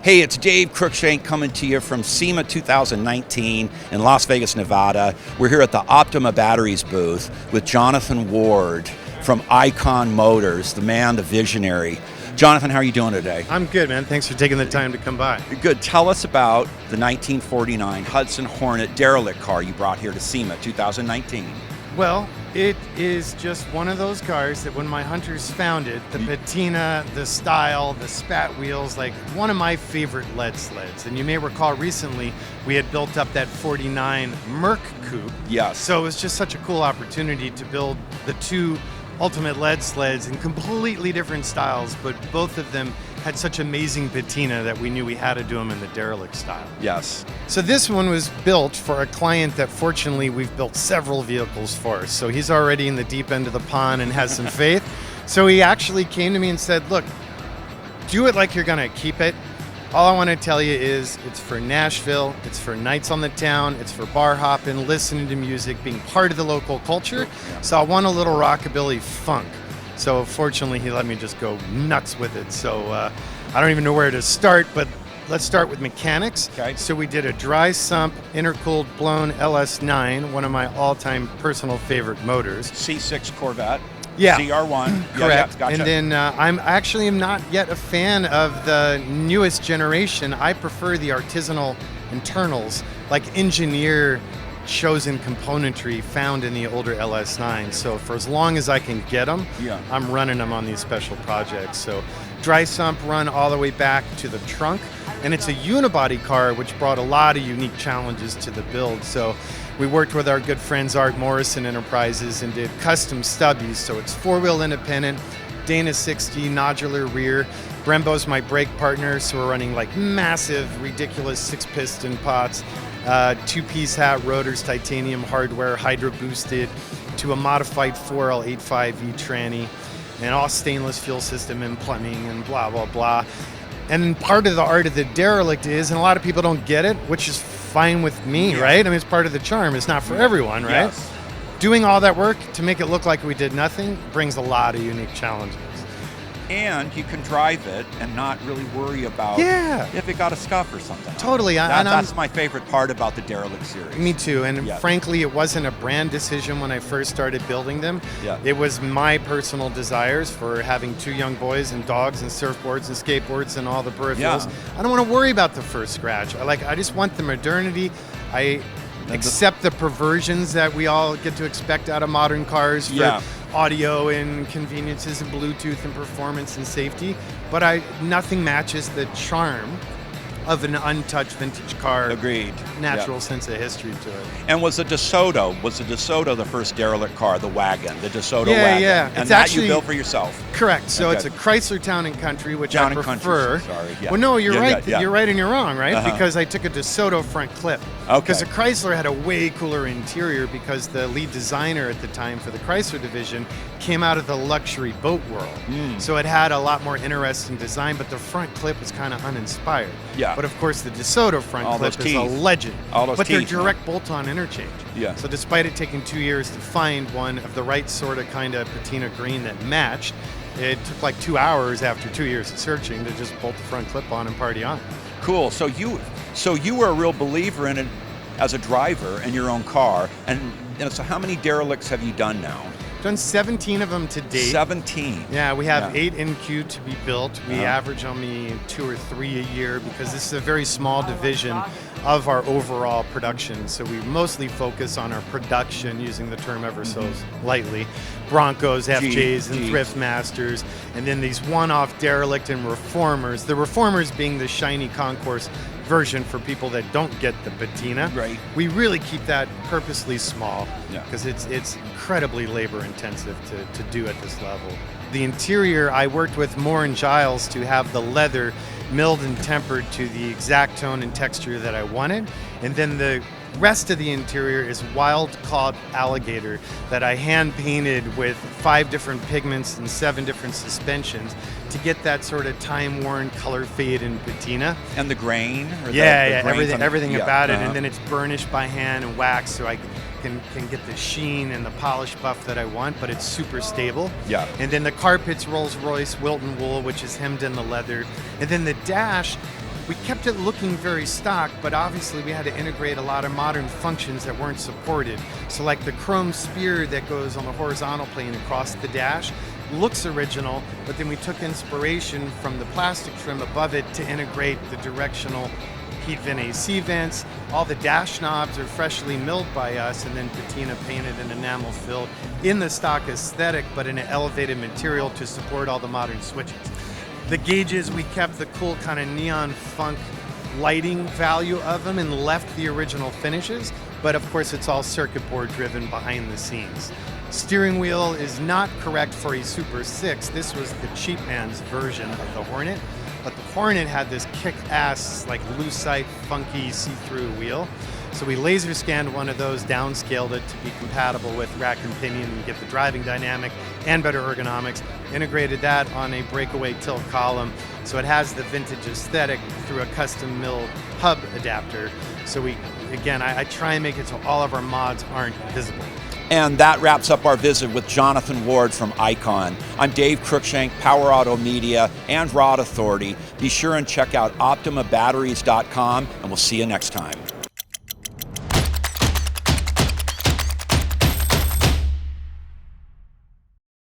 Hey, it's Dave Cruikshank coming to you from SEMA 2019 in Las Vegas, Nevada. We're here at the Optima Batteries booth with Jonathan Ward from Icon Motors, the man, the visionary. Jonathan, how are you doing today? I'm good, man. Thanks for taking the time to come by. Good. Tell us about the 1949 Hudson Hornet derelict car you brought here to SEMA 2019. Well, it is just one of those cars that when my hunters found it, the patina, the style, the spat wheels, like one of my favorite lead sleds. And you may recall recently we had built up that 49 Merc Coupe. Yes. So it was just such a cool opportunity to build the two ultimate lead sleds in completely different styles, but both of them had such amazing patina that we knew we had to do them in the derelict style. Yes. So this one was built for a client that fortunately we've built several vehicles for. So he's already in the deep end of the pond and has some faith. So he actually came to me and said, look, do it like you're gonna keep it. All I want to tell you is it's for Nashville, it's for nights on the town, it's for bar hopping, listening to music, being part of the local culture. Yeah. So I want a little rockabilly funk. So fortunately, he let me just go nuts with it. So I don't even know where to start, but let's start with mechanics. Okay. So we did a dry sump, intercooled blown LS9, one of my all-time personal favorite motors. C6 Corvette. Yeah. CR1. Correct. Yeah, gotcha. And then I'm not yet a fan of the newest generation. I prefer the artisanal internals, like engineer chosen componentry found in the older LS9. So for as long as I can get them, Yeah. I'm running them on these special projects. So dry sump run all the way back to the trunk. And it's a unibody car, which brought a lot of unique challenges to the build. So we worked with our good friends Art Morrison Enterprises and did custom stubbies. So it's four-wheel independent, Dana 60, nodular rear. Brembo's my brake partner, so we're running like massive, ridiculous 6-piston pots, two-piece hat rotors, titanium hardware, hydro boosted, to a modified 4L85E tranny, and all stainless fuel system and plumbing and blah, blah, blah. And part of the art of the derelict is, and a lot of people don't get it, which is fine with me, right? I mean, it's part of the charm. It's not for everyone, right? Yes. Doing all that work to make it look like we did nothing brings a lot of unique challenges. And you can drive it and not really worry about if it got a scuff or something. Totally. That's my favorite part about the derelict series. Me too. And Yeah. frankly, it wasn't a brand decision when I first started building them. Yeah. It was my personal desires for having two young boys and dogs and surfboards and skateboards and all the peripherals. Yeah. I don't want to worry about the first scratch. I just want the modernity. I accept the perversions that we all get to expect out of modern cars for audio and conveniences and Bluetooth and performance and safety, but nothing matches the charm of an untouched vintage car. Agreed. Natural sense of history to it. And was the DeSoto the first derelict car, the wagon, the DeSoto wagon? Yeah. And It's that actually you built for yourself? Correct. So Okay. it's a Chrysler Town and Country, which Town I and prefer. Country, sorry. Yeah. Well, no, you're Yeah, right. yeah. You're right and you're wrong, right? Uh-huh. Because I took a DeSoto front clip. Okay. Because the Chrysler had a way cooler interior because the lead designer at the time for the Chrysler division came out of the luxury boat world. So it had a lot more interesting design, but the front clip was kind of uninspired. Yeah. But of course, the DeSoto front All clip those is a teeth. legend. All those but they're teeth, direct bolt-on interchange. Yeah. So despite it taking 2 years to find one of the right sort of kind of patina green that matched, it took like 2 hours after 2 years of searching to just bolt the front clip on and party on. Cool. So you were a real believer in it as a driver in your own car. And so how many derelicts have you done now? Done 17 of them to date. 17. Yeah, we have 8 in queue to be built. We Uh-huh. average only 2 or 3 a year because this is a very small division of our overall production. So we mostly focus on our production, using the term ever so lightly. Broncos, FJs, and Thrift Masters, and then these one-off derelict and reformers. The reformers being the shiny concourse version for people that don't get the patina. Right. We really keep that purposely small Yeah. because it's incredibly labor intensive to do at this level. The interior, I worked with Moore and Giles to have the leather milled and tempered to the exact tone and texture that I wanted. And then the rest of the interior is wild-caught alligator that I hand-painted with 5 different pigments and 7 different suspensions to get that sort of time-worn color fade and patina. And the grain? Or Yeah, the grain everything yeah, about it. uh-huh. And then it's burnished by hand and wax, so I can get the sheen and the polish buff that I want, but it's super stable. Yeah. And then the carpet's Rolls-Royce Wilton wool, which is hemmed in the leather. And then the dash, We kept it looking very stock, but obviously we had to integrate a lot of modern functions that weren't supported. So like the chrome spear that goes on the horizontal plane across the dash looks original, but then we took inspiration from the plastic trim above it to integrate the directional heat vent AC vents. All the dash knobs are freshly milled by us and then patina painted and enamel filled in the stock aesthetic, but in an elevated material to support all the modern switches. The gauges, we kept the cool kind of neon funk lighting value of them and left the original finishes, but of course it's all circuit board driven behind the scenes. Steering wheel is not correct for a Super 6. This was the cheap man's version of the Hornet, but the Hornet had this kick-ass, like lucite, funky, see-through wheel. So we laser scanned one of those, downscaled it to be compatible with rack and pinion and get the driving dynamic and better ergonomics, integrated that on a breakaway tilt column. So it has the vintage aesthetic through a custom milled hub adapter. So I try and make it so all of our mods aren't visible. And that wraps up our visit with Jonathan Ward from Icon. I'm Dave Cruikshank, Power Automedia and Rod Authority. Be sure and check out OptimaBatteries.com, and we'll see you next time.